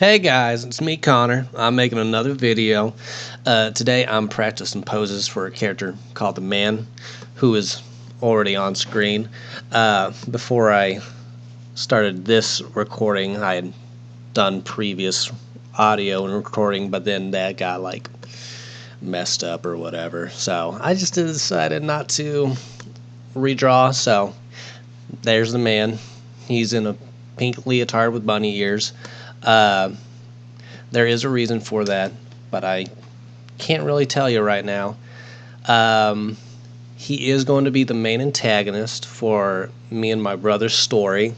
Hey guys, it's me Connor. I'm making another video. Today I'm practicing poses for a character called the Man, who is already on screen. Before I started this recording, I had done previous audio and recording, but then that got messed up or whatever. So I just decided not to redraw. So there's the Man. He's in a pink leotard with bunny ears. There is a reason for that, but I can't really tell you right now. He is going to be the main antagonist for me and my brother's story,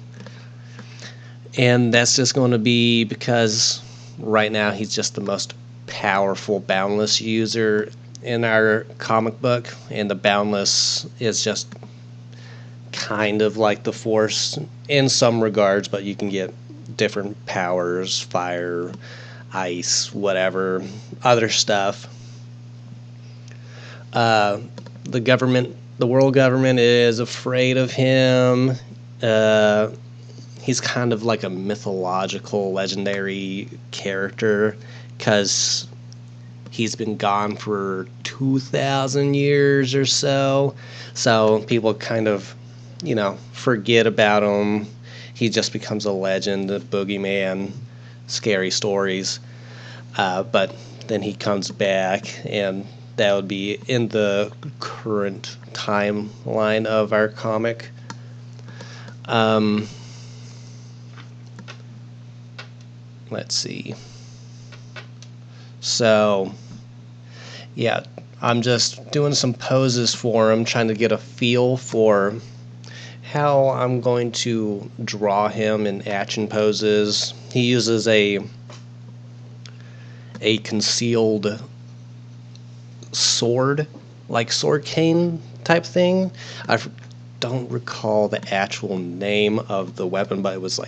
and that's just going to be because right now he's just the most powerful boundless user in our comic book, and the boundless is just kind of like the Force in some regards, but you can get different powers, fire, ice, whatever, other stuff. The government, the world government, is afraid of him. He's kind of like a mythological, legendary character because he's been gone for 2,000 years or so. So people kind of, forget about him. He just becomes a legend, a boogeyman, scary stories. But then he comes back, and that would be in the current timeline of our comic. Let's see. So, yeah, I'm just doing some poses for him, trying to get a feel for how I'm going to draw him in action poses. He uses a concealed sword, like sword cane type thing. I don't recall the actual name of the weapon, but it was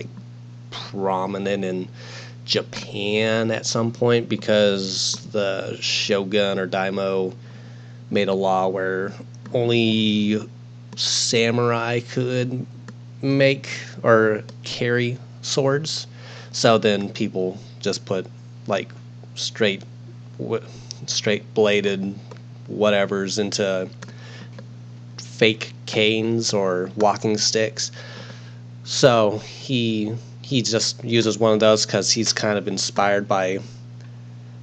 prominent in Japan at some point because the shogun or daimyo made a law where only samurai could make or carry swords. So then people just put straight bladed whatevers into fake canes or walking sticks. So he just uses one of those because he's kind of inspired by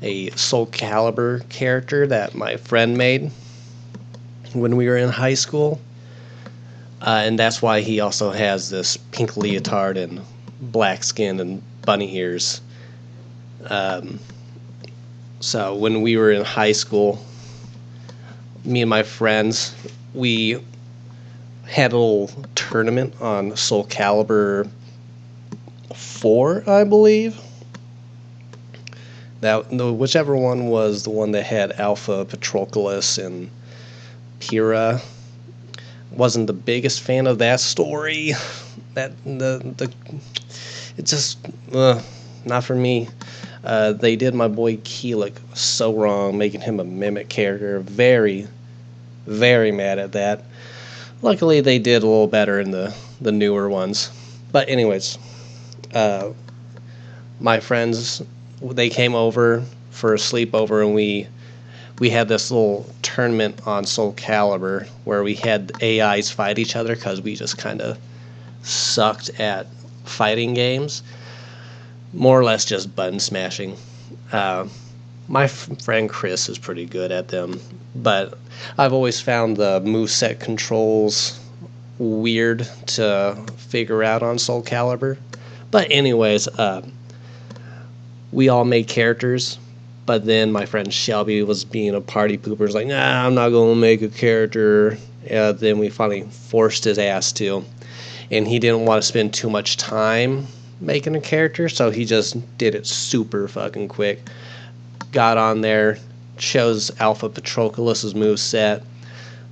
a Soul Calibur character that my friend made when we were in high school. And that's why he also has this pink leotard and black skin and bunny ears. So when we were in high school, me and my friends, we had a little tournament on Soul Calibur 4, I believe. Whichever one was the one that had Alpha, Patroclus, and Pyrrha. Wasn't the biggest fan of that story. It's just not for me. They did my boy Keelik so wrong, making him a mimic character. Very, very mad at that. Luckily, they did a little better in the newer ones. But anyways, my friends, they came over for a sleepover, and we had this little tournament on Soul Calibur where we had AIs fight each other because we just kind of sucked at fighting games. More or less just button smashing. My friend Chris is pretty good at them, but I've always found the moveset controls weird to figure out on Soul Calibur. But anyways, we all made characters. But then my friend Shelby was being a party pooper. Was like, nah, I'm not going to make a character. Then we finally forced his ass to. And he didn't want to spend too much time making a character, so he just did it super fucking quick. Got on there, chose Alpha Patroclus's moveset,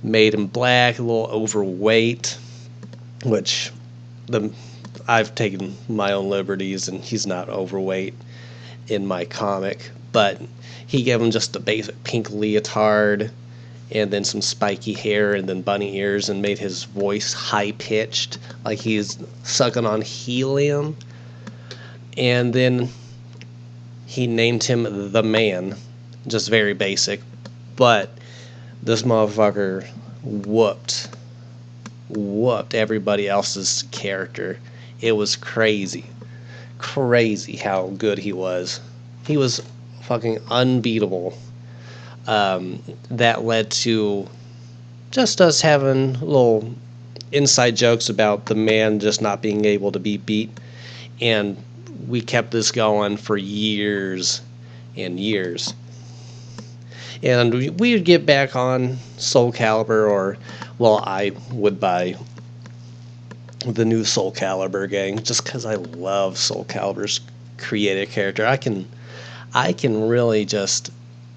made him black, a little overweight, which I've taken my own liberties, and he's not overweight in my comic. But he gave him just a basic pink leotard and then some spiky hair and then bunny ears and made his voice high-pitched like he's sucking on helium. And then he named him the Man, just very basic, but this motherfucker whooped everybody else's character. It was crazy how good he was. He was fucking unbeatable. That led to just us having little inside jokes about the Man just not being able to be beat, and we kept this going for years and years. And we would get back on Soul Calibur, or, well, I would buy the new Soul Calibur game just because I love Soul Calibur's creative character. I can really just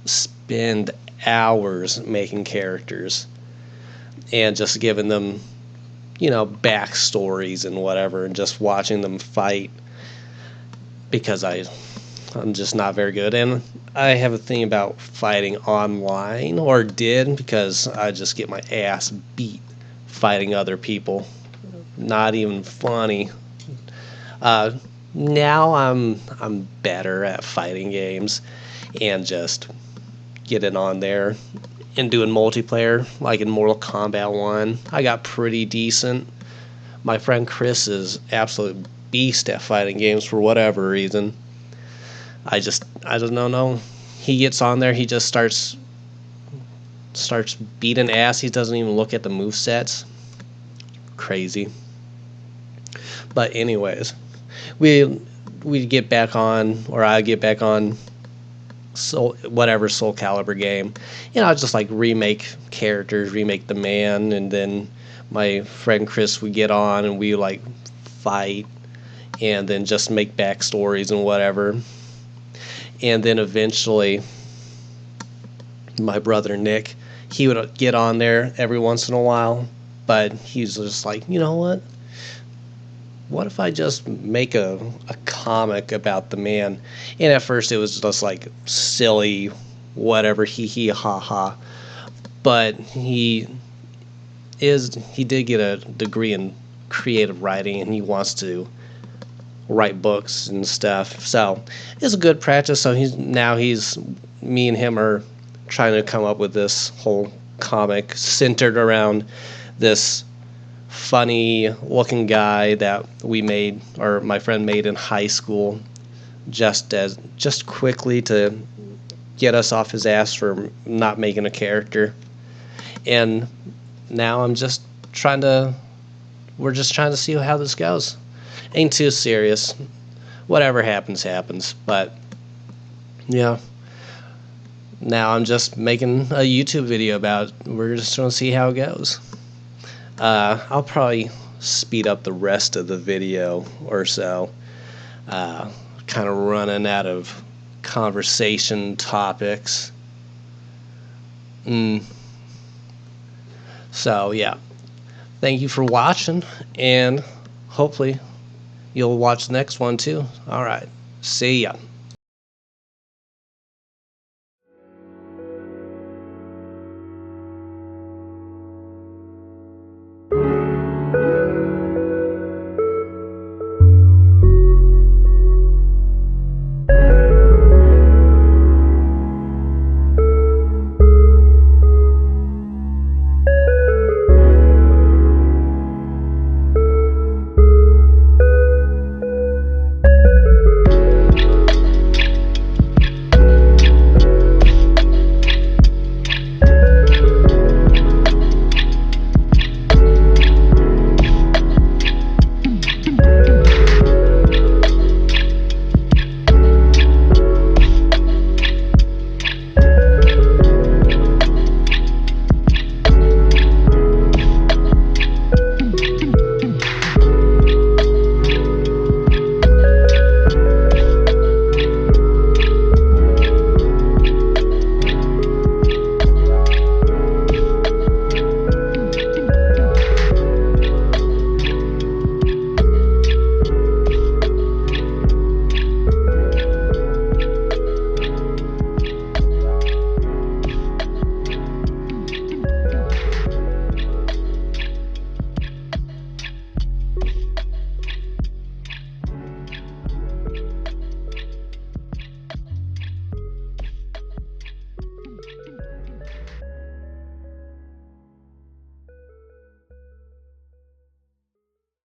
spend hours making characters and just giving them, backstories and whatever, and just watching them fight, because I'm just not very good. And I have a thing about fighting online, or did, because I just get my ass beat fighting other people. Not even funny. Now I'm better at fighting games and just getting on there and doing multiplayer, like in Mortal Kombat 1. I got pretty decent. My friend Chris is absolute beast at fighting games for whatever reason. I don't know. He gets on there, he just starts beating ass. He doesn't even look at the movesets. Crazy. But anyways, we get back on, or I get back on Soul Calibur game, and I'll just like remake characters, remake the Man, and then my friend Chris would get on and we like fight, and then just make backstories and whatever. And then eventually my brother Nick, he would get on there every once in a while, but he's just like, you know what if I just make a comic about the Man? And at first it was just like silly, whatever, hee hee ha ha. But he did get a degree in creative writing, and he wants to write books and stuff. So it's a good practice. So me and him are trying to come up with this whole comic centered around this funny looking guy that we made, or my friend made in high school, just quickly to get us off his ass for not making a character. And now we're just trying to see how this goes. Ain't too serious. Whatever happens. But yeah. Now I'm just making a YouTube video about it. We're just trying to see how it goes. I'll probably speed up the rest of the video or so. Kind of running out of conversation topics. So yeah, thank you for watching, and hopefully you'll watch the next one too. Alright, see ya.